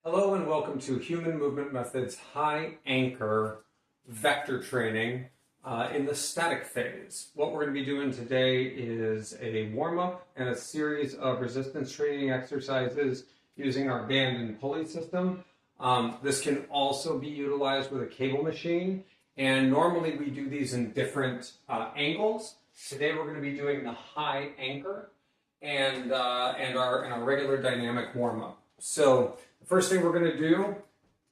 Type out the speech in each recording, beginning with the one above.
Hello and welcome to Human Movement Methods High Anchor Vector Training in the static phase. What we're going to be doing today is a warm-up and a series of resistance training exercises using our band and pulley system. This can also be utilized with a cable machine, and normally we do these in different angles. Today we're going to be doing the high anchor and our regular dynamic warm-up. So the first thing we're going to do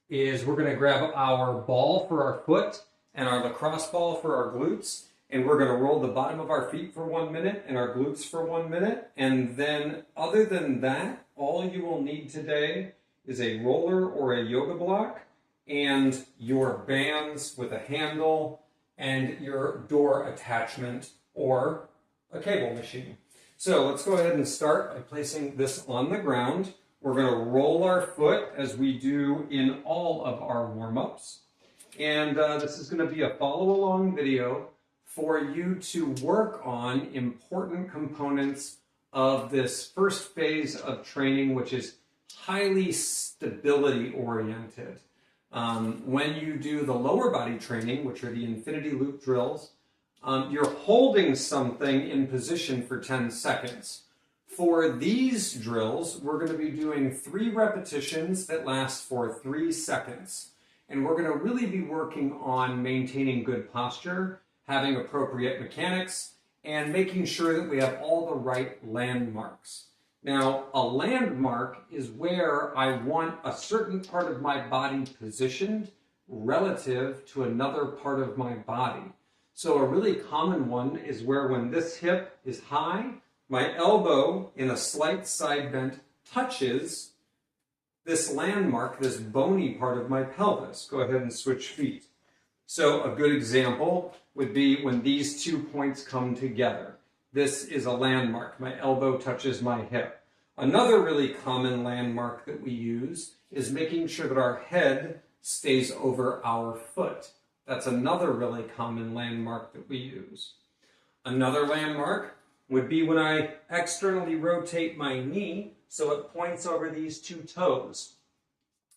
is we're going to grab our ball for our foot and our lacrosse ball for our glutes, and we're going to roll the bottom of our feet for 1 minute and our glutes for 1 minute. And then other than that, all you will need today is a roller or a yoga block and your bands with a handle and your door attachment or a cable machine. So let's go ahead and start by placing this on the ground. We're going to roll our foot as we do in all of our warm-ups. And this is going to be a follow-along video for you to work on important components of this first phase of training, which is highly stability-oriented. When you do the lower body training, which are the infinity loop drills, you're holding something in position for 10 seconds. For these drills, we're going to be doing 3 repetitions that last for 3 seconds. And we're going to really be working on maintaining good posture, having appropriate mechanics, and making sure that we have all the right landmarks. Now, a landmark is where I want a certain part of my body positioned relative to another part of my body. So a really common one is where when this hip is high, my elbow in a slight side bend touches this landmark, this bony part of my pelvis. Go ahead and switch feet. So a good example would be when these 2 points come together. This is a landmark. My elbow touches my hip. Another really common landmark that we use is making sure that our head stays over our foot. That's another really common landmark that we use. Another landmark would be when I externally rotate my knee so it points over these 2 toes.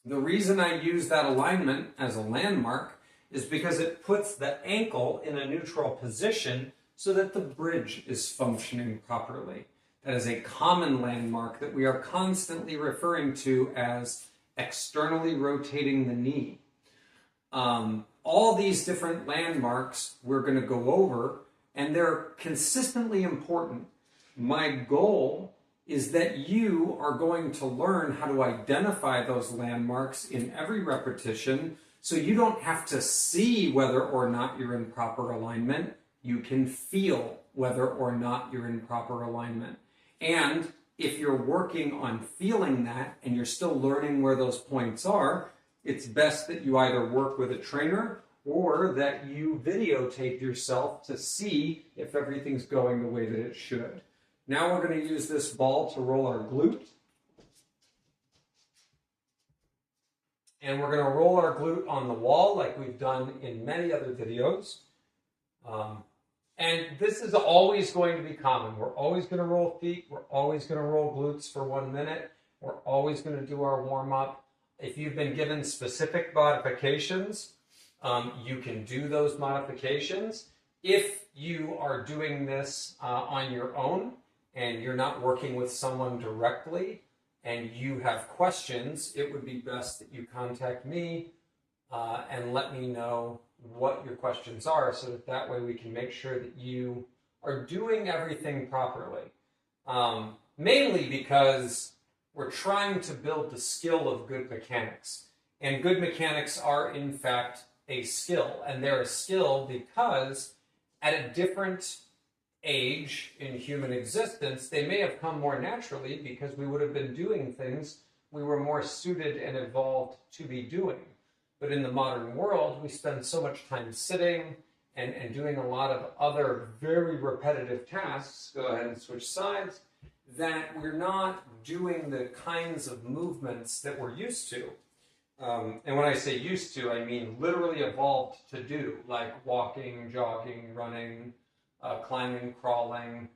The reason I use that alignment as a landmark is because it puts the ankle in a neutral position so that the bridge is functioning properly. That is a common landmark that we are constantly referring to as externally rotating the knee. All these different landmarks we're going to go over, and they're consistently important. My goal is that you are going to learn how to identify those landmarks in every repetition so you don't have to see whether or not you're in proper alignment. You can feel whether or not you're in proper alignment. And if you're working on feeling that and you're still learning where those points are, it's best that you either work with a trainer or that you videotape yourself to see if everything's going the way that it should. Now we're going to use this ball to roll our glute. And we're going to roll our glute on the wall like we've done in many other videos. And this is always going to be common. We're always going to roll feet. We're always going to roll glutes for 1 minute. We're always going to do our warm-up. If you've been given specific modifications, you can do those modifications. If you are doing this on your own and you're not working with someone directly and you have questions, it would be best that you contact me and let me know what your questions are so that way we can make sure that you are doing everything properly. Mainly because we're trying to build the skill of good mechanics. And good mechanics are, in fact, a skill. And they're a skill because at a different age in human existence, they may have come more naturally because we would have been doing things we were more suited and evolved to be doing. But in the modern world, we spend so much time sitting and doing a lot of other very repetitive tasks, go ahead and switch sides, that we're not doing the kinds of movements that we're used to. And when I say used to, I mean literally evolved to do, like walking, jogging, running, climbing, crawling,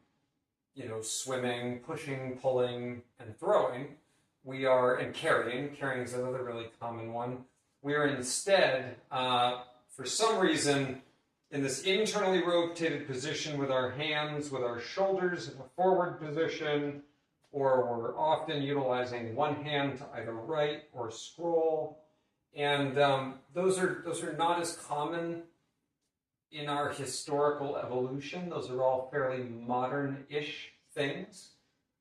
swimming, pushing, pulling, and throwing. and carrying is another really common one. We are instead, for some reason, in this internally rotated position with our hands, with our shoulders in a forward position, or we're often utilizing one hand to either write or scroll. And those are not as common in our historical evolution. Those are all fairly modern-ish things.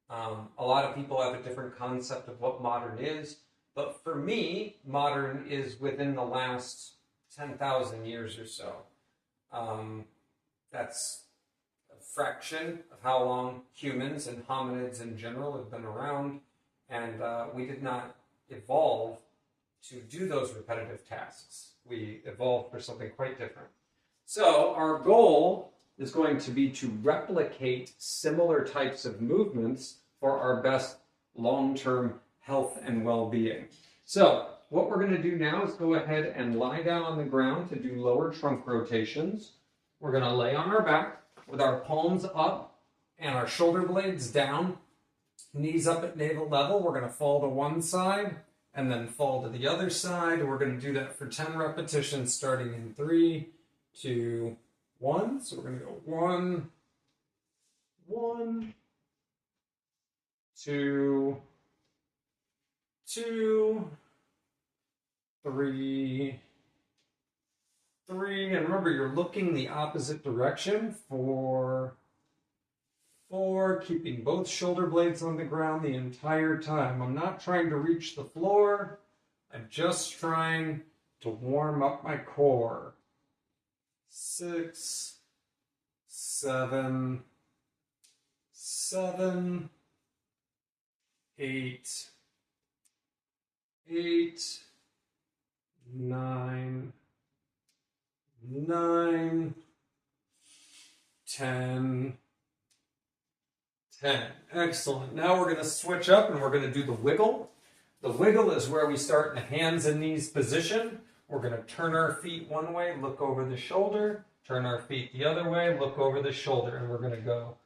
A lot of people have a different concept of what modern is, but for me, modern is within the last 10,000 years or so. That's a fraction of how long humans and hominids in general have been around, and we did not evolve to do those repetitive tasks. We evolved for something quite different. So our goal is going to be to replicate similar types of movements for our best long-term health and well-being. So what we're going to do now is go ahead and lie down on the ground to do lower trunk rotations. We're going to lay on our back with our palms up and our shoulder blades down, knees up at navel level. We're going to fall to one side and then fall to the other side. We're going to do that for 10 repetitions starting in 3, 2, 1. So we're going to go 1, 1, 2, 2, 3, 3. And remember, you're looking the opposite direction. 4, 4, keeping both shoulder blades on the ground the entire time. I'm not trying to reach the floor. I'm just trying to warm up my core. 6, 7, 7, 8, 8, 9, 9, 10, 10. Excellent. Now we're going to switch up and we're going to do the wiggle. The wiggle is where we start in a hands and knees position. We're going to turn our feet one way, look over the shoulder, turn our feet the other way, look over the shoulder, and we're going to go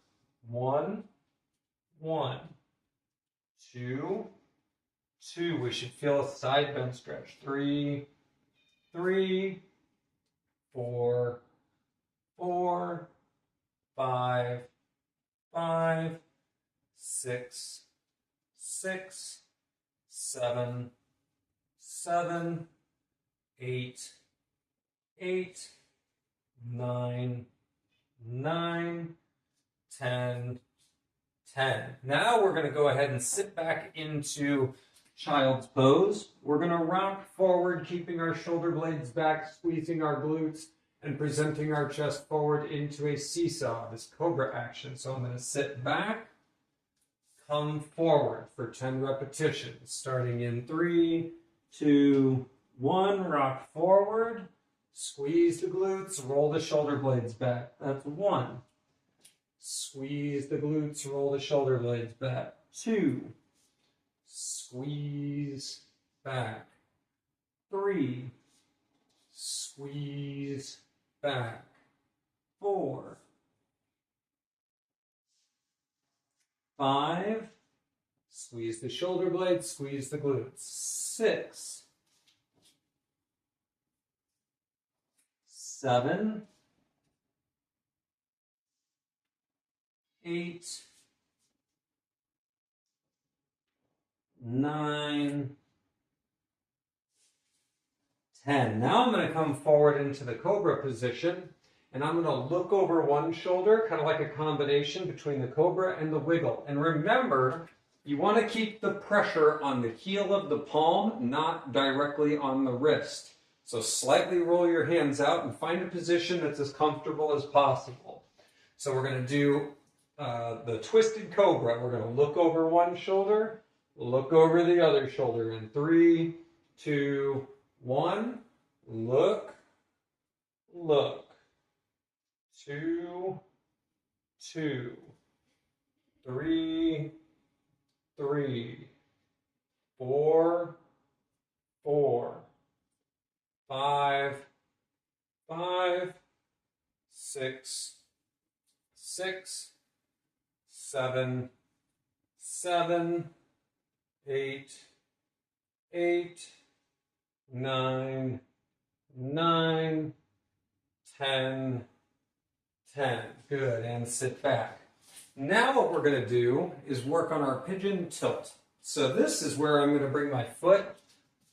1, 1, 2, 2. We should feel a side bend stretch. 3, 3, 4, 4, 5, 5, 6, 6, 7, 7, 8, 8, 9, 9, 10, 10. Now we're going to go ahead and sit back into child's pose. We're going to rock forward, keeping our shoulder blades back, squeezing our glutes, and presenting our chest forward into a seesaw, this cobra action. So I'm going to sit back, come forward for 10 repetitions, starting in 3, 2, 1. Rock forward, squeeze the glutes, roll the shoulder blades back. That's 1. Squeeze the glutes, roll the shoulder blades back. 2. Squeeze back. 3. Squeeze back. 4. 5. Squeeze the shoulder blades, squeeze the glutes. 6. 7. 8. 9, 10. Now I'm going to come forward into the cobra position, and I'm going to look over one shoulder, kind of like a combination between the cobra and the wiggle. And remember, you want to keep the pressure on the heel of the palm, not directly on the wrist. So slightly roll your hands out and find a position that's as comfortable as possible. So we're going to do the twisted cobra. We're going to look over one shoulder, look over the other shoulder in 3, 2, 1. Look, look. 2, 2. 3, 3. 4, 4. 5, 5. 6, 6. 7, 7. 8, 8, 9, 9, 10, 10. Good, and sit back. Now what we're going to do is work on our pigeon tilt. So this is where I'm going to bring my foot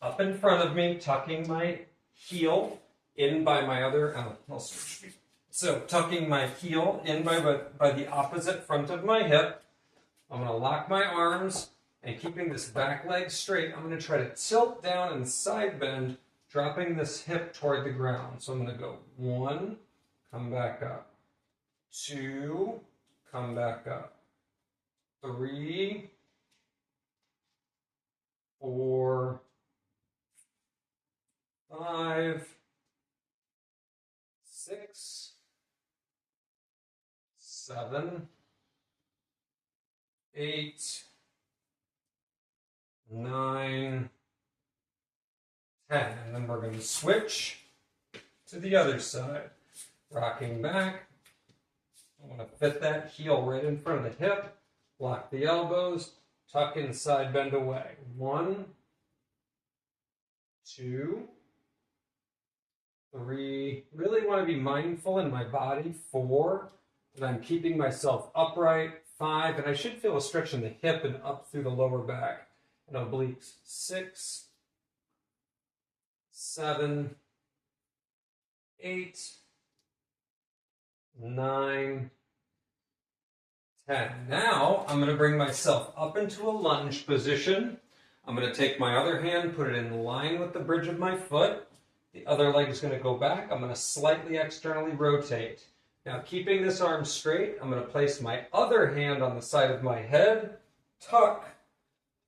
up in front of me, tucking my heel in by my other, I'll switch. So tucking my heel in by the opposite front of my hip. I'm going to lock my arms and keeping this back leg straight, I'm going to try to tilt down and side bend, dropping this hip toward the ground. So I'm going to go 1, come back up, 2, come back up, 3, 4, 5, 6, 7, 8, 9, 10. And then we're going to switch to the other side. Rocking back. I want to fit that heel right in front of the hip. Lock the elbows. Tuck in, side bend away. 1, 2, 3. Really want to be mindful in my body. 4. That I'm keeping myself upright. 5. And I should feel a stretch in the hip and up through the lower back and obliques. 6, 7, 8, 9, 10. Now I'm going to bring myself up into a lunge position. I'm going to take my other hand, put it in line with the bridge of my foot. The other leg is going to go back. I'm going to slightly externally rotate. Now, keeping this arm straight, I'm going to place my other hand on the side of my head, tuck,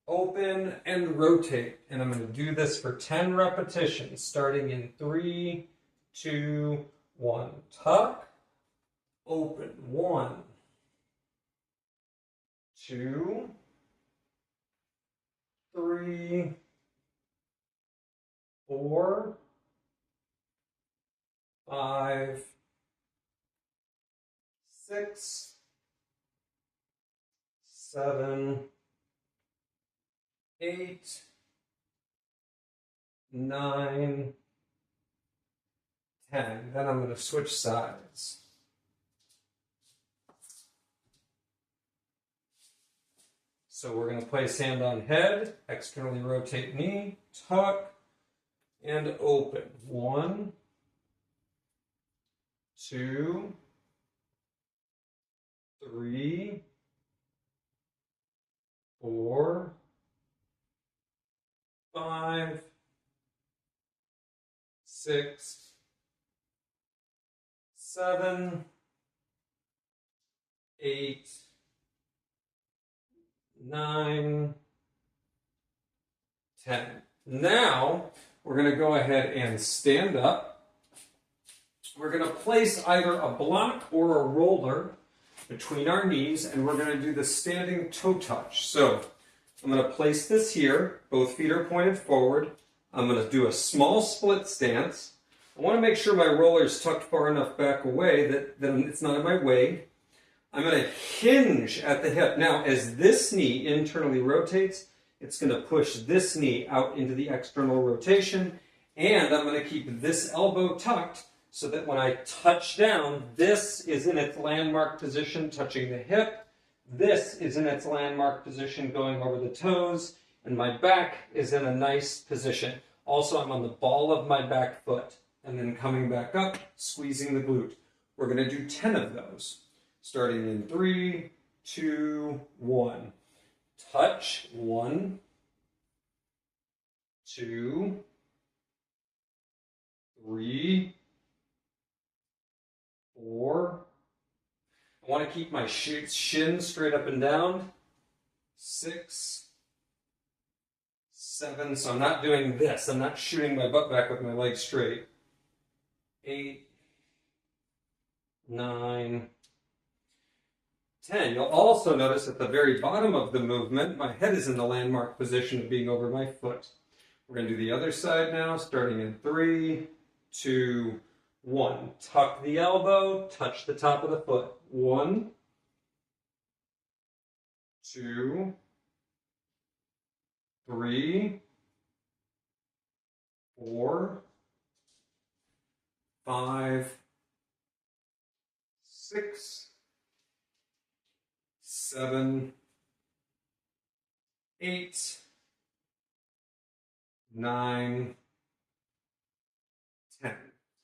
open, and rotate. And I'm going to do this for 10 repetitions, starting in 3, 2, 1. Tuck, open. 1, 2, 3, 4, 5, 6, 7, 8, 9, 10. Then I'm going to switch sides. So we're going to place hand on head, externally rotate knee, tuck, and open. 1, 2, 3, 4, 5, 6, 7, 8, 9, 10. Now, we're going to go ahead and stand up. We're going to place either a block or a roller between our knees, and we're going to do the standing toe touch. So, I'm going to place this here. Both feet are pointed forward. I'm going to do a small split stance. I want to make sure my roller is tucked far enough back away that it's not in my way. I'm going to hinge at the hip. Now, as this knee internally rotates, it's going to push this knee out into the external rotation, and I'm going to keep this elbow tucked so that when I touch down, this is in its landmark position touching the hip, this is in its landmark position going over the toes, and my back is in a nice position. Also, I'm on the ball of my back foot, and then coming back up, squeezing the glute. We're going to do 10 of those. Starting in 3, 2, 1. Touch. 1, 2, 3, 4. I want to keep my shin straight up and down. 6, 7. So I'm not doing this. I'm not shooting my butt back with my legs straight. 8, 9, 10. You'll also notice at the very bottom of the movement, my head is in the landmark position of being over my foot. We're going to do the other side now, starting in 3, 2, 1. Tuck the elbow, touch the top of the foot. 1, 2, 3, 4, 5, 6, 7, 8, 9, 10.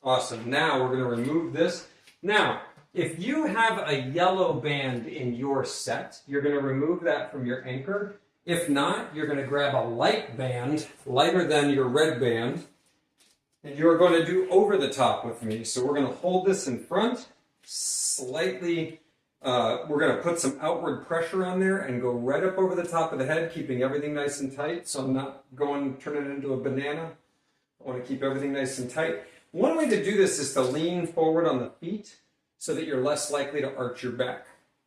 Awesome. Now we're going to remove this. Now, if you have a yellow band in your set, you're going to remove that from your anchor. If not, you're going to grab a light band, lighter than your red band, and you're going to do over the top with me. So we're going to hold this in front, slightly, we're going to put some outward pressure on there and go right up over the top of the head, keeping everything nice and tight. So I'm not going, turning it into a banana. I want to keep everything nice and tight. One way to do this is to lean forward on the feet so that you're less likely to arch your back.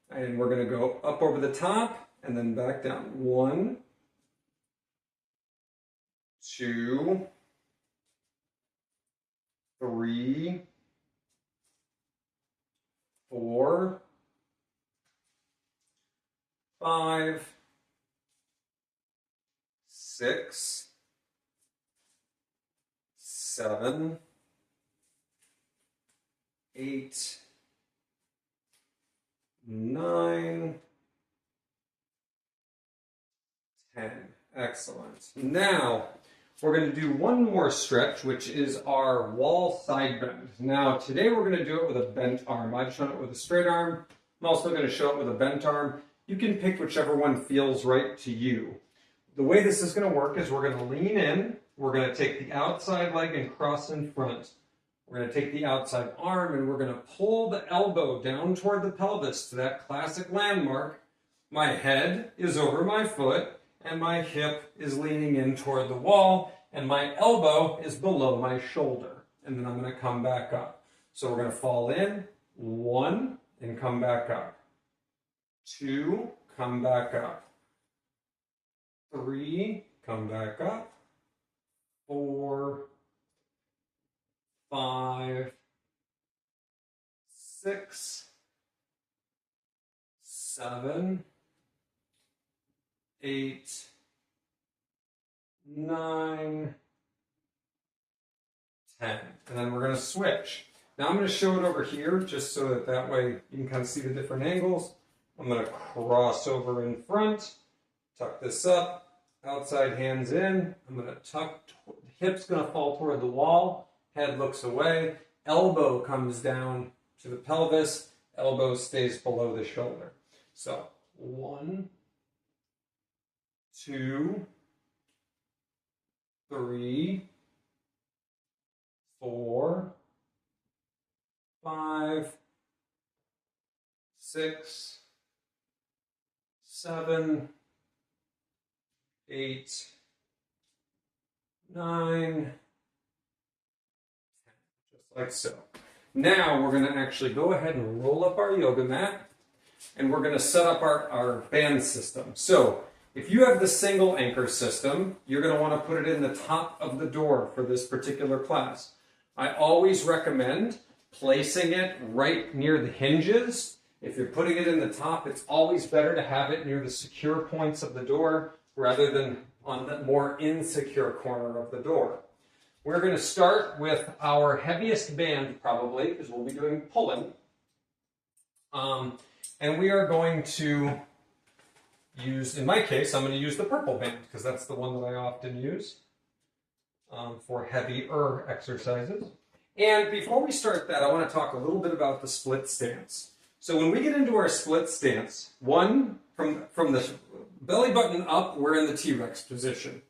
And we're going to go up over the top and then back down. 1, 2, 3, 4, 5, 6, 7, 8, 9, 10. Excellent. Now, we're going to do one more stretch, which is our wall side bend. Now, today we're going to do it with a bent arm. I've shown it with a straight arm. I'm also going to show it with a bent arm. You can pick whichever one feels right to you. The way this is going to work is we're going to lean in. We're going to take the outside leg and cross in front. We're going to take the outside arm and we're going to pull the elbow down toward the pelvis to that classic landmark. My head is over my foot and my hip is leaning in toward the wall and my elbow is below my shoulder. And then I'm going to come back up. So we're going to fall in, 1, and come back up. 2, come back up. 3, come back up. 4, 5, 6, 7, 8, 9, 10. And then we're going to switch. Now I'm going to show it over here just so that way you can kind of see the different angles. I'm going to cross over in front, tuck this up, outside hands in. I'm going to tuck, hip's going to fall toward the wall, head looks away, elbow comes down to the pelvis, elbow stays below the shoulder. So 1, 2, 3, 4, 5, 6, 7, 8, 9, 10, just like so. Now we're going to actually go ahead and roll up our yoga mat and we're going to set up our band system. So if you have the single anchor system, you're going to want to put it in the top of the door for this particular class. I always recommend placing it right near the hinges. If you're putting it in the top, it's always better to have it near the secure points of the door rather than on the more insecure corner of the door. We're going to start with our heaviest band probably, because we'll be doing pulling. And we are going to use, in my case, I'm going to use the purple band because that's the one that I often use for heavier exercises. And before we start that, I want to talk a little bit about the split stance. So when we get into our split stance, one, from the belly button up, we're in the T-Rex position.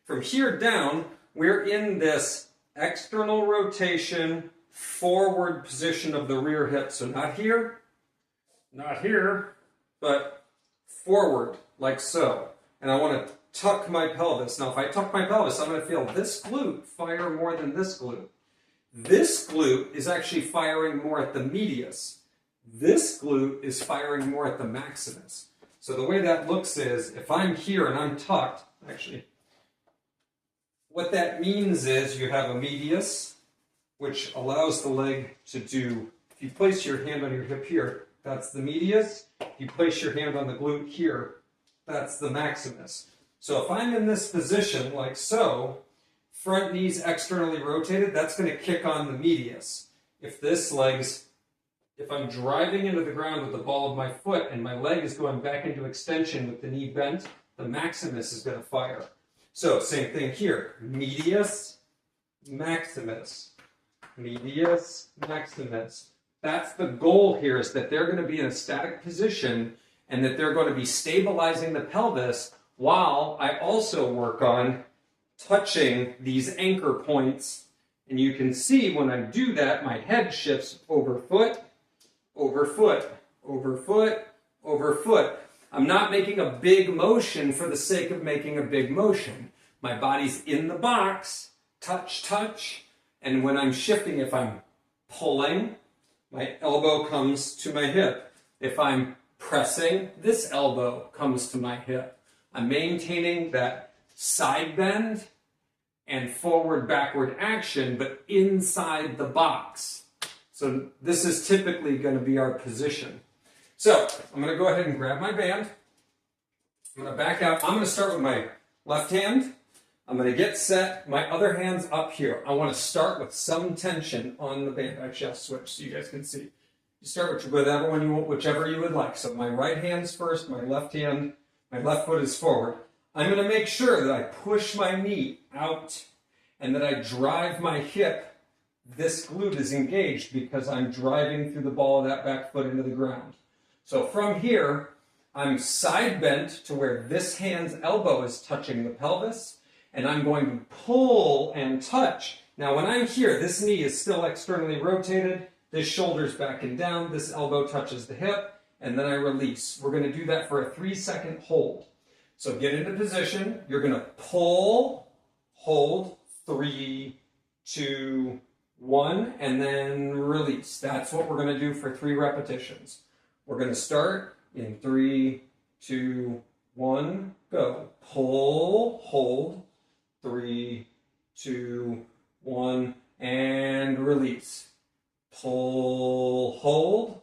From here down, we're in this external rotation, forward position of the rear hip. So not here, but forward, like so. And I want to tuck my pelvis. Now, if I tuck my pelvis, I'm going to feel this glute fire more than this glute. This glute is actually firing more at the medius. This glute is firing more at the maximus. So the way that looks is, if I'm here and I'm tucked, actually, what that means is you have a medius, which allows the leg to do, if you place your hand on your hip here, that's the medius. If you place your hand on the glute here, that's the maximus. So if I'm in this position, like so, front knee's externally rotated, that's going to kick on the medius. If I'm driving into the ground with the ball of my foot and my leg is going back into extension with the knee bent, the maximus is going to fire. So same thing here, medius, maximus, medius, maximus. That's the goal here, is that they're going to be in a static position and that they're going to be stabilizing the pelvis while I also work on touching these anchor points. And you can see when I do that, my head shifts over foot, over foot, over foot, over foot. I'm not making a big motion for the sake of making a big motion. My body's in the box, touch, touch, and when I'm shifting, if I'm pulling, my elbow comes to my hip. If I'm pressing, this elbow comes to my hip. I'm maintaining that side bend and forward backward action, but inside the box. So this is typically going to be our position. So I'm going to go ahead and grab my band. I'm going to back out. I'm going to start with my left hand. I'm going to get set. My other hand's up here. I want to start with some tension on the band. Actually, I'll switch so you guys can see. You start with whatever one you want, whichever you would like. So my right hand's first, my left foot is forward. I'm going to make sure that I push my knee out and that I drive my hip. This glute is engaged because I'm driving through the ball of that back foot into the ground. So from here, I'm side bent to where this hand's elbow is touching the pelvis, and I'm going to pull and touch. Now when I'm here, this knee is still externally rotated, this shoulder's back and down, this elbow touches the hip, and then I release. We're going to do that for a 3-second hold. So get into position, you're going to pull, hold, 3, 2, 1, and then release. That's what we're going to do for 3 repetitions. We're going to start in 3, 2, 1, go. Pull, hold, 3, 2, 1, and release. Pull, hold,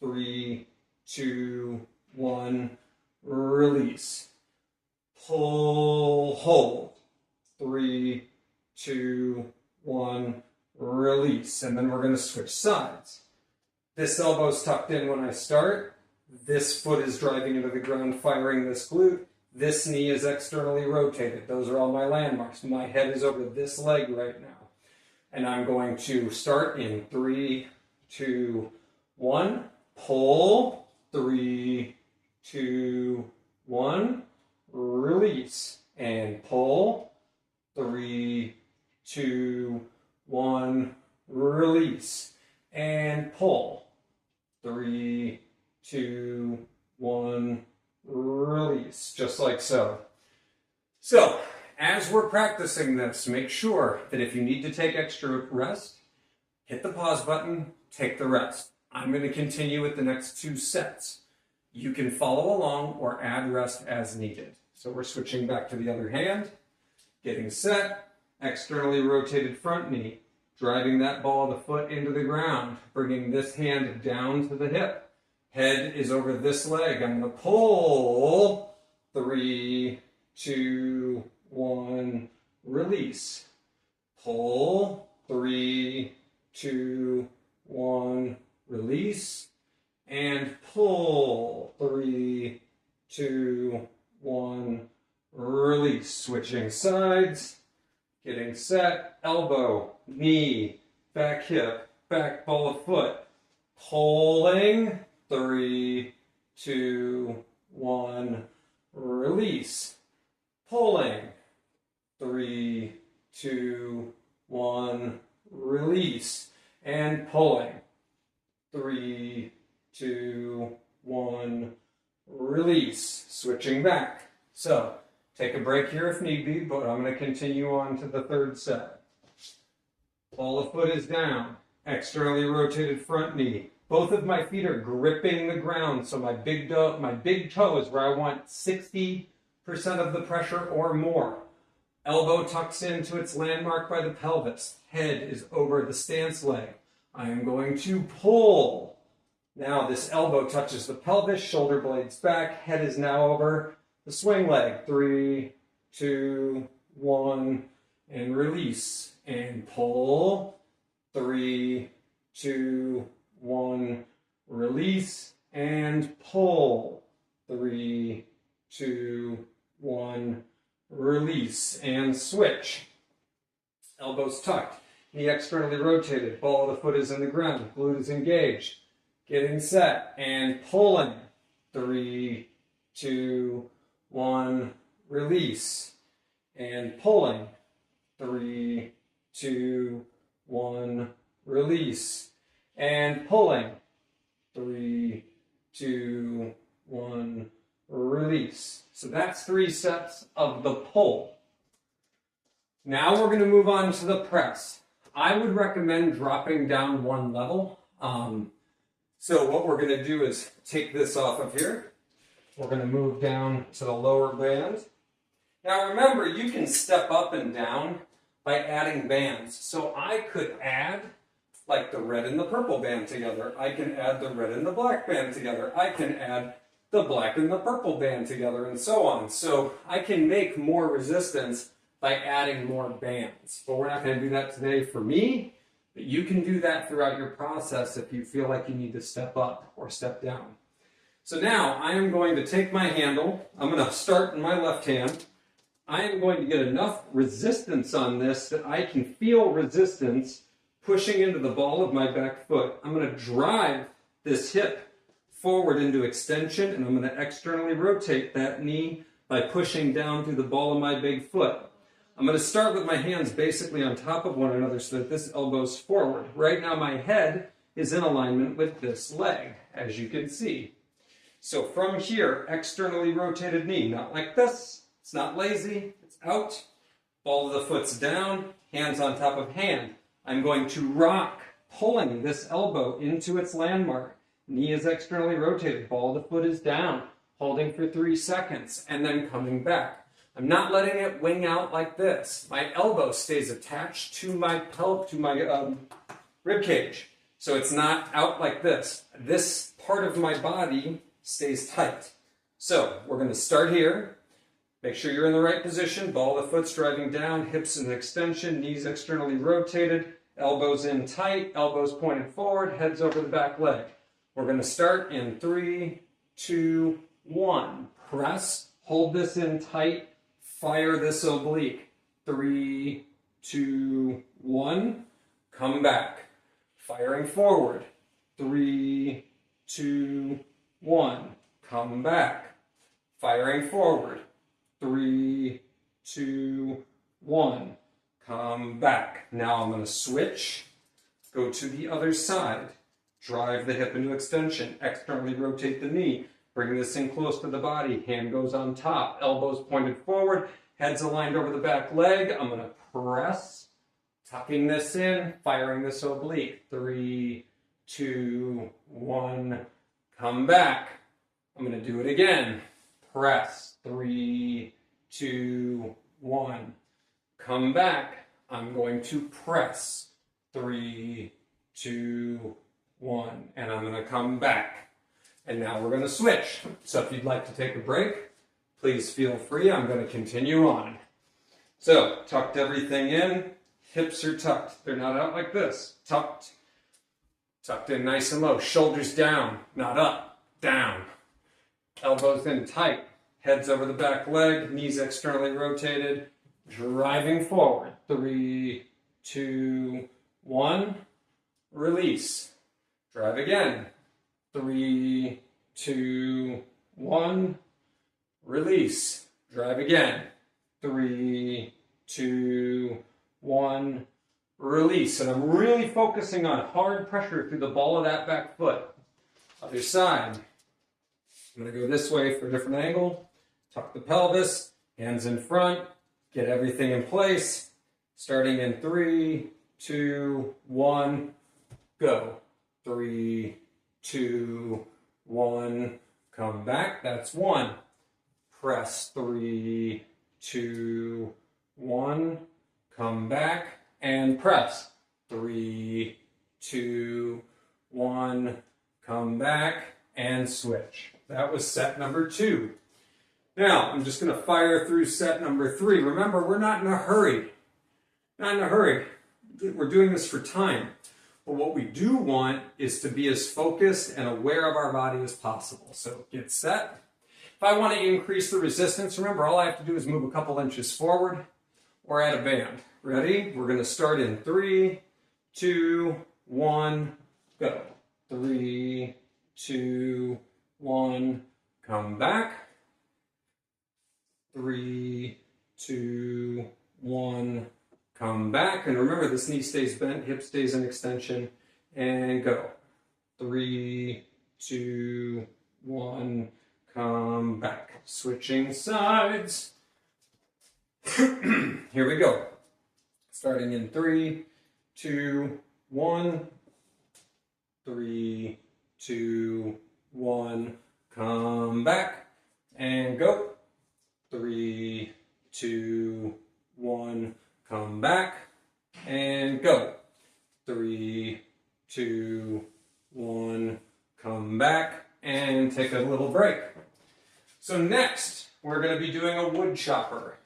3, 2, 1, release. Pull, hold, 3, 2, 1, release. And then we're going to switch sides. This elbow's tucked in when I start. This foot is driving into the ground, firing this glute. This knee is externally rotated. Those are all my landmarks. My head is over this leg right now. And I'm going to start in 3, 2, 1. Pull, 3, 2, 1. Release. And pull, 3, 2, 1. Release. And pull, 3, 2, 1. Release. Just like so. So, as we're practicing this, make sure that if you need to take extra rest, hit the pause button, take the rest. I'm going to continue with the next 2 sets. You can follow along or add rest as needed. So we're switching back to the other hand, getting set, externally rotated front knee, driving that ball of the foot into the ground, bringing this hand down to the hip. Head is over this leg. I'm going to pull, 3, 2, 1, release. Pull, 3, 2, 1, release. And pull, 3, 2, 1, release. Switching sides, getting set, elbow, knee, back hip, back ball of foot. Pulling, 3, 2, 1, release. Pulling, 3, 2, 1, release. And pulling, 3, 2, 1, release. Switching back. So, take a break here if need be, but I'm going to continue on to the 3rd set. Ball of foot is down. Externally rotated front knee. Both of my feet are gripping the ground, so my big toe is where I want 60% of the pressure or more. Elbow tucks into its landmark by the pelvis. Head is over the stance leg. I am going to pull. Now this elbow touches the pelvis, shoulder blades back, head is now over the swing leg. 3, 2, 1, and release. And pull. 3, 2, 1, release, and pull. 3, 2, 1, release, and switch. Elbows tucked, knee externally rotated, ball of the foot is in the ground, glute is engaged. Getting set and pulling. 3, 2, 1, release, and pulling. 3, 2, 1, release, and pulling. 3, 2, 1, release. So that's 3 sets of the pull. Now we're going to move on to the press. I would recommend dropping down 1 level. So what we're going to do is take this off of here. We're going to move down to the lower band. Now remember, you can step up and down by adding bands. So I could add like the red and the purple band together. I can add the red and the black band together. I can add the black and the purple band together, and so on. So I can make more resistance by adding more bands. But we're not going to do that today for me. But you can do that throughout your process if you feel like you need to step up or step down. So now I am going to take my handle. I'm going to start in my left hand. I am going to get enough resistance on this that I can feel resistance pushing into the ball of my back foot. I'm going to drive this hip forward into extension, and I'm going to externally rotate that knee by pushing down through the ball of my big foot. I'm going to start with my hands basically on top of one another so that this elbow's forward. Right now my head is in alignment with this leg, as you can see. So from here, externally rotated knee, not like this. It's not lazy, it's out. Ball of the foot's down, hands on top of hand. I'm going to rock, pulling this elbow into its landmark. Knee is externally rotated, ball of the foot is down, holding for 3 seconds, and then coming back. I'm not letting it wing out like this. My elbow stays attached to my rib cage. So it's not out like this. This part of my body stays tight. So we're going to start here. Make sure you're in the right position. Ball of the foot's driving down, hips in extension, knees externally rotated, elbows in tight, elbows pointed forward, heads over the back leg. We're going to start in 3, 2, 1. Press, hold this in tight, fire this oblique. 3, 2, 1. Come back. Firing forward. 3, 2, 1. Come back. Firing forward. 3, 2, 1. Come back. Now I'm going to switch. Go to the other side. Drive the hip into extension. Externally rotate the knee. Bring this in close to the body. Hand goes on top. Elbows pointed forward. Head's aligned over the back leg. I'm going to press. Tucking this in. Firing this oblique. 3, 2, 1. Come back. I'm going to do it again. Press. 3, 2, 1. Come back. I'm going to press. 3, 2, 1. And I'm going to come back. And now we're going to switch. So if you'd like to take a break, please feel free. I'm going to continue on. So, tucked everything in. Hips are tucked. They're not out like this. Tucked. Tucked in nice and low. Shoulders down. Not up. Down. Elbows in tight. Heads over the back leg. Knees externally rotated. Driving forward. 3, 2, 1. Release. Drive again. 3, 2, 1. Release. Drive again. 3, 2, 1. Release. And I'm really focusing on hard pressure through the ball of that back foot. Other side. I'm going to go this way for a different angle. Tuck the pelvis. Hands in front. Get everything in place. Starting in 3, 2, 1. Go. 3, 2, 1. Come back. That's 1. Press. 3, 2, 1. Come back and press. 3, 2, 1. Come back and switch. That was set number 2. Now, I'm just going to fire through set number 3. Remember, we're not in a hurry. Not in a hurry. We're doing this for time. But what we do want is to be as focused and aware of our body as possible. So get set. If I want to increase the resistance, remember, all I have to do is move a couple inches forward or add a band. Ready? We're going to start in 3, 2, 1, go. 3, 2, 1, come back. 3, 2, 1, come back. And remember, this knee stays bent, hip stays in extension, and go. 3, 2, 1, come back. Switching sides. Here we go. Starting in 3, 2, 1. 3, 2, 1, come back, and go. 3, 2, 1, come back, and go. 3, 2, 1, come back, and take a little break. So next, we're going to be doing a wood chopper.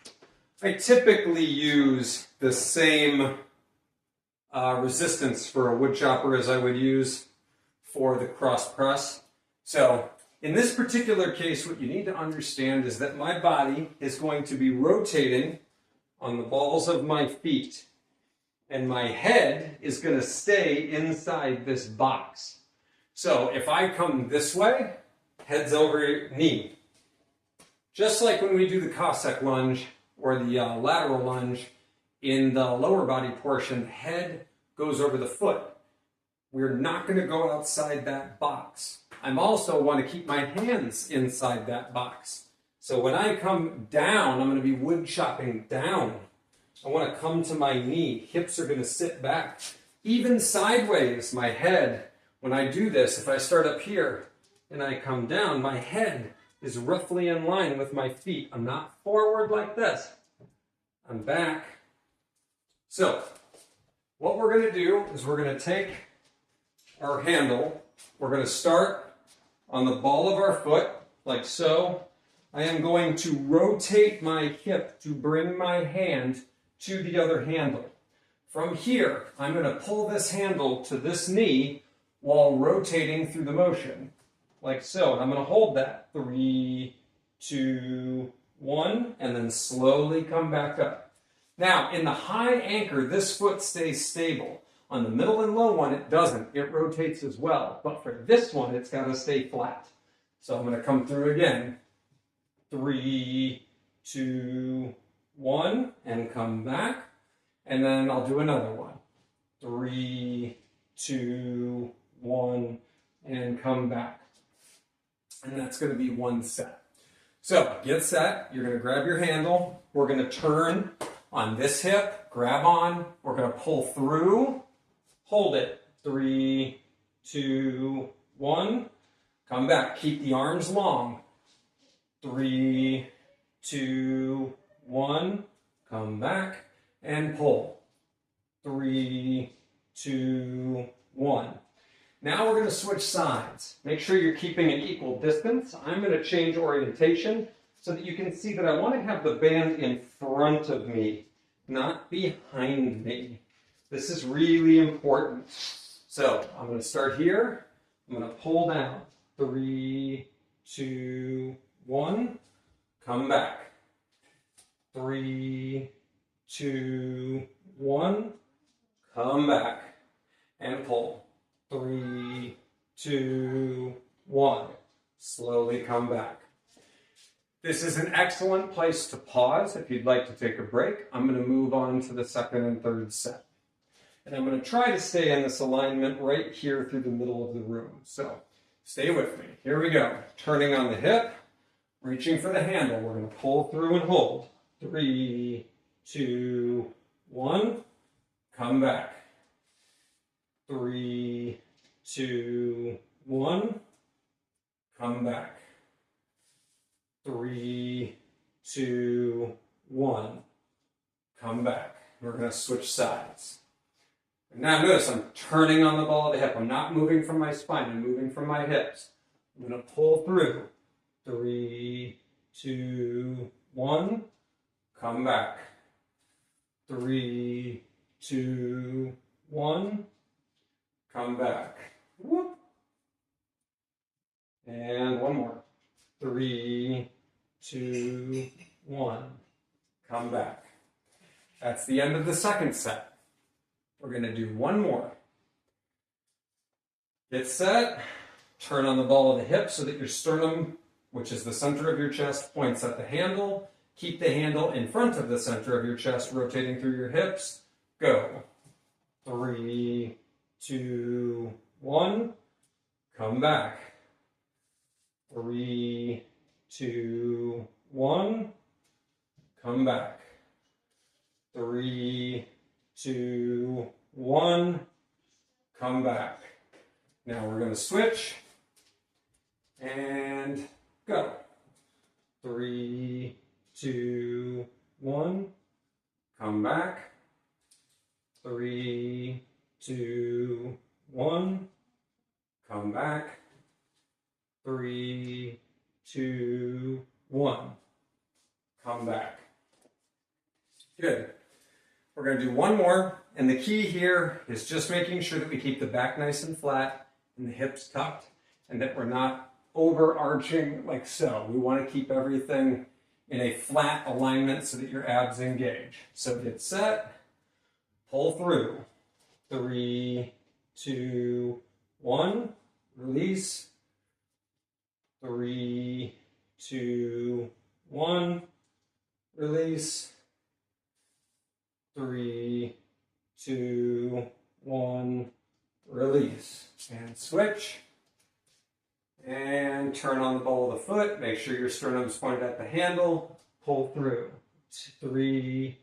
I typically use the same resistance for a wood chopper as I would use for the cross press. So in this particular case, what you need to understand is that my body is going to be rotating on the balls of my feet, and my head is going to stay inside this box. So if I come this way, head's over knee. Just like when we do the Cossack lunge or the lateral lunge, in the lower body portion, the head goes over the foot. We're not going to go outside that box. I also want to keep my hands inside that box. So when I come down, I'm going to be wood chopping down. I want to come to my knee. Hips are going to sit back. Even sideways, my head, when I do this, if I start up here and I come down, my head is roughly in line with my feet. I'm not forward like this. I'm back. So what we're going to do is we're going to take our handle. We're going to start on the ball of our foot, like so. I am going to rotate my hip to bring my hand to the other handle. From here, I'm going to pull this handle to this knee while rotating through the motion, like so. And I'm going to hold that. 3, 2, 1, and then slowly come back up. Now, in the high anchor, this foot stays stable. On the middle and low one, it doesn't. It rotates as well. But for this one, it's got to stay flat. So I'm going to come through again. 3, 2, 1, and come back. And then I'll do another one. 3, 2, 1, and come back. And that's going to be one set. So get set. You're going to grab your handle. We're going to turn on this hip, grab on. We're going to pull through. Hold it. 3, 2, 1. Come back. Keep the arms long. 3, 2, 1. Come back and pull. 3, 2, 1. Now we're going to switch sides. Make sure you're keeping an equal distance. I'm going to change orientation so that you can see that I want to have the band in front of me, not behind me. This is really important. So I'm going to start here. I'm going to pull down. 3, 2, 1. Come back. 3, 2, 1. Come back. And pull. 3, 2, 1. Slowly come back. This is an excellent place to pause if you'd like to take a break. I'm going to move on to the second and third set. And I'm going to try to stay in this alignment right here through the middle of the room. So stay with me. Here we go. Turning on the hip, reaching for the handle. We're going to pull through and hold. 3, 2, 1. Come back. 3, 2, 1. Come back. 3, 2, 1. Come back. We're going to switch sides. Now notice I'm turning on the ball of the hip. I'm not moving from my spine. I'm moving from my hips. I'm going to pull through. 3, 2, 1. Come back. 3, 2, 1. Come back. Whoop. And one more. 3, 2, 1. Come back. That's the end of the second set. We're going to do one more. Get set. Turn on the ball of the hip so that your sternum, which is the center of your chest, points at the handle. Keep the handle in front of the center of your chest, rotating through your hips. Go. 3, 2, 1. Come back. 3, 2, 1. Come back. 3, 2, 1. Come back. Now we're going to switch and go. 3, 2, 1. Come back. 3, 2, 1. Come back. 3, 2, 1. Come back. Good. We're going to do one more, and the key here is just making sure that we keep the back nice and flat and the hips tucked, and that we're not overarching like so. We want to keep everything in a flat alignment so that your abs engage. So get set, pull through. 3, 2, 1. Release. 3, 2, 1. Release. 3, 2, 1. Release. And switch. And turn on the ball of the foot. Make sure your sternum's pointed at the handle. Pull through. 3,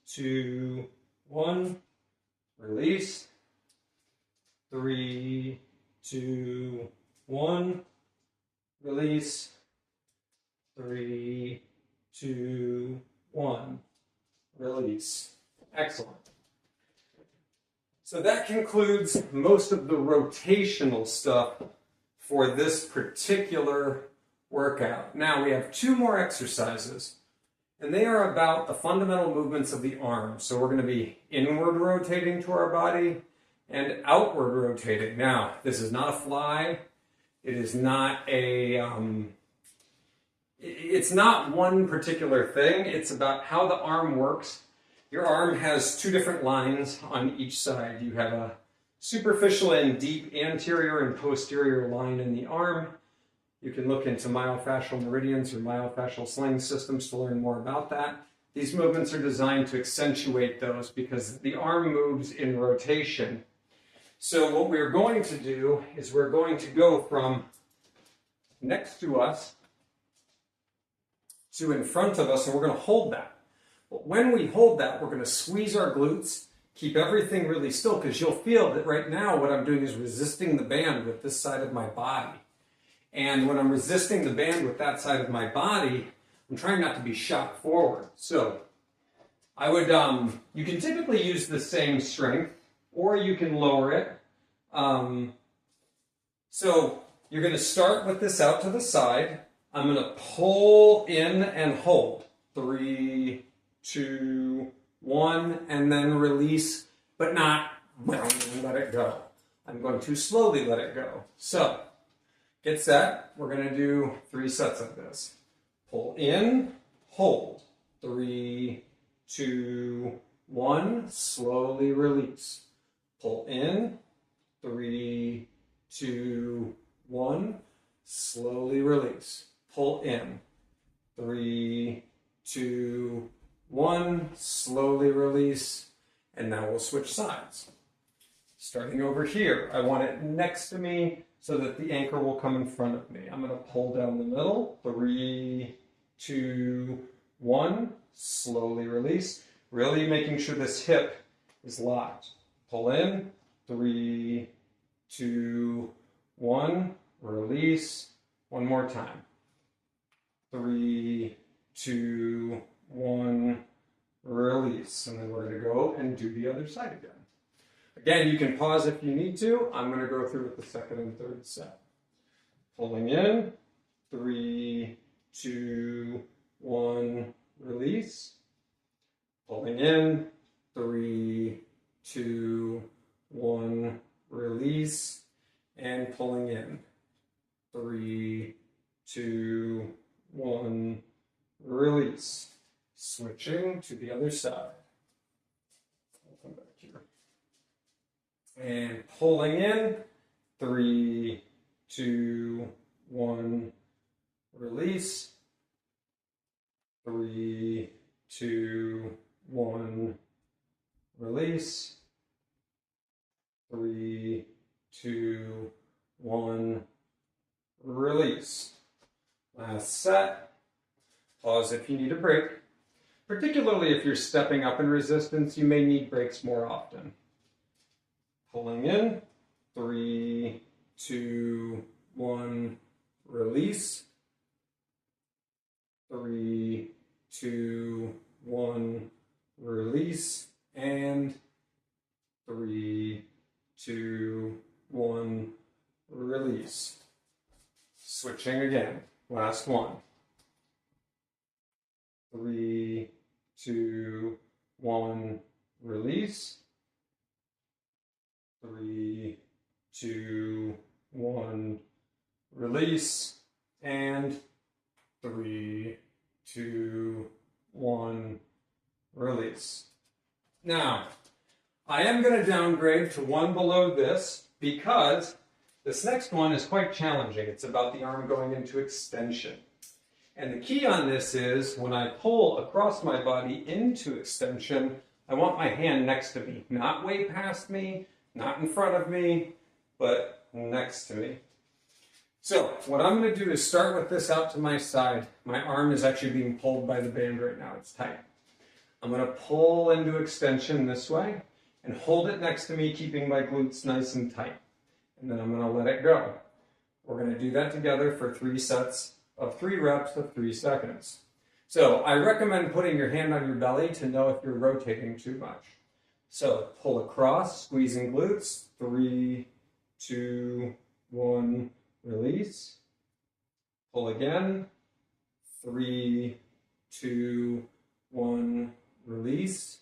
2, 1. Release. 3, 2, 1. Release. 3, 2, 1. Release. Excellent. So that concludes most of the rotational stuff for this particular workout. Now we have 2 more exercises, and they are about the fundamental movements of the arm. So we're going to be inward rotating to our body and outward rotating. Now, this is not a fly. It is not it's not one particular thing. It's about how the arm works. Your arm has 2 different lines on each side. You have a superficial and deep anterior and posterior line in the arm. You can look into myofascial meridians or myofascial sling systems to learn more about that. These movements are designed to accentuate those because the arm moves in rotation. So what we're going to do is we're going to go from next to us to in front of us, and we're going to hold that. But when we hold that, we're going to squeeze our glutes, keep everything really still, because you'll feel that right now what I'm doing is resisting the band with this side of my body. And when I'm resisting the band with that side of my body, I'm trying not to be shot forward. So I would, you can typically use the same strength, or you can lower it. So you're going to start with this out to the side. I'm going to pull in and hold. 3, 2, 1, and then release, but not let it go. I'm going to slowly let it go. So get set. We're going to do 3 sets of this. Pull in, hold. 3, 2, 1. Slowly release. Pull in. 3, 2, 1. Slowly release. Pull in. 3, 2, 1. Slowly release. And now we'll switch sides. Starting over here, I want it next to me so that the anchor will come in front of me. I'm going to pull down the middle. 3, 2, 1. Slowly release. Really making sure this hip is locked. Pull in. 3, 2, 1. Release. One more time. 3, 2, 1. Release. And then we're going to go and do the other side again. Again, you can pause if you need to. I'm going to go through with the second and third set. Pulling in. 3, 2, 1, release. Pulling in, 3, 2, 1, release. And pulling in, 3, 2, 1, release. Switching to the other side. I'll come back here. And pulling in, 3, 2, 1, release. 3, 2, 1, release. 3, 2, 1, release. Last set. Pause if you need a break. Particularly if you're stepping up in resistance, you may need breaks more often. Pulling in, 3, 2, 1, release. 3, 2, 1, release. And 3, 2, 1, release. Switching again. Last one. 3, 2, 1, release. 3, 2, 1, release. And 3, 2, 1, release. Now, I am going to downgrade to one below this because this next one is quite challenging. It's about the arm going into extension. And the key on this is when I pull across my body into extension, I want my hand next to me, not way past me, not in front of me, but next to me. So what I'm going to do is start with this out to my side. My arm is actually being pulled by the band right now. It's tight. I'm going to pull into extension this way and hold it next to me, keeping my glutes nice and tight. And then I'm going to let it go. We're going to do that together for 3 sets of 3 reps of 3 seconds. So I recommend putting your hand on your belly to know if you're rotating too much. So pull across, squeezing glutes, 3, 2, 1, release. Pull again, 3, 2, 1, release.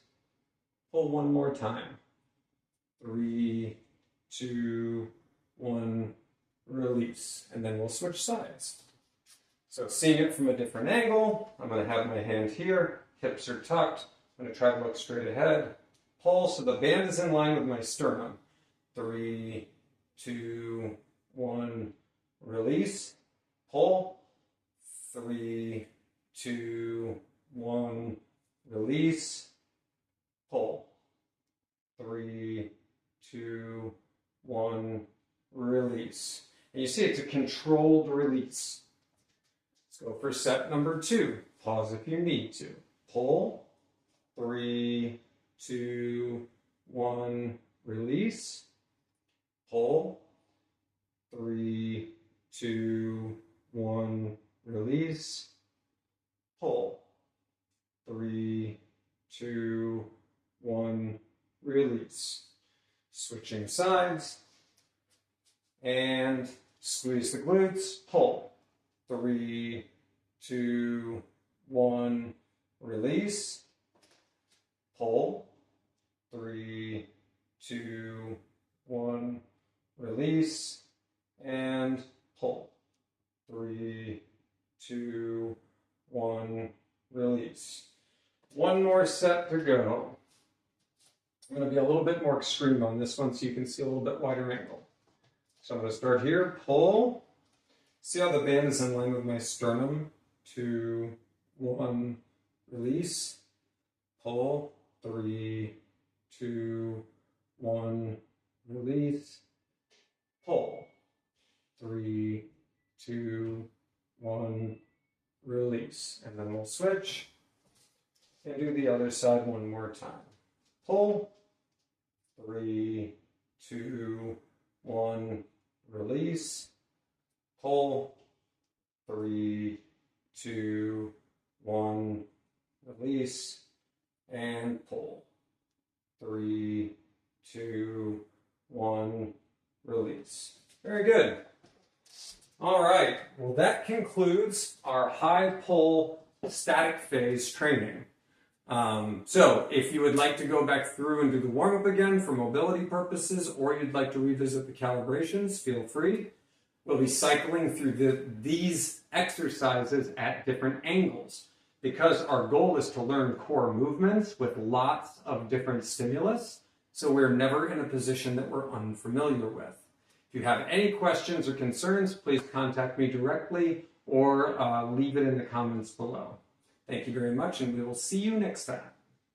Pull one more time, 3, 2, 1, release. And then we'll switch sides. So seeing it from a different angle, I'm going to have my hand here, hips are tucked, I'm going to try to look straight ahead, pull so the band is in line with my sternum. 3, 2, 1, release, pull, 3, 2, 1, release, pull, 3, 2, 1, release. And you see it's a controlled release. Let's go for set number 2. Pause if you need to. Pull, 3, 2, 1, release, pull, 3, 2, 1, release, pull, 3, 2, 1, release. Switching sides, and squeeze the glutes, pull, 3, 2, 1, release, pull, 3, 2, 1, release, and pull, 3, 2, 1, release. One more set to go. I'm going to be a little bit more extreme on this one so you can see a little bit wider angle. So I'm going to start here, pull. See how the band is in line with my sternum? 2, 1, release, pull, 3, 2, 1, release, pull, 3, 2, 1, release. And then we'll switch and do the other side one more time. Pull, 3, 2, 1, release, pull, 3, 2, 1, release, and pull, 3, 2, 1, release. Very good. All right, well, that concludes our high pull static phase training. So if you would like to go back through and do the warm-up again for mobility purposes, or you'd like to revisit the calibrations, feel free. We'll be cycling through these exercises at different angles because our goal is to learn core movements with lots of different stimulus, so we're never in a position that we're unfamiliar with. If you have any questions or concerns, please contact me directly or leave it in the comments below. Thank you very much, and we will see you next time.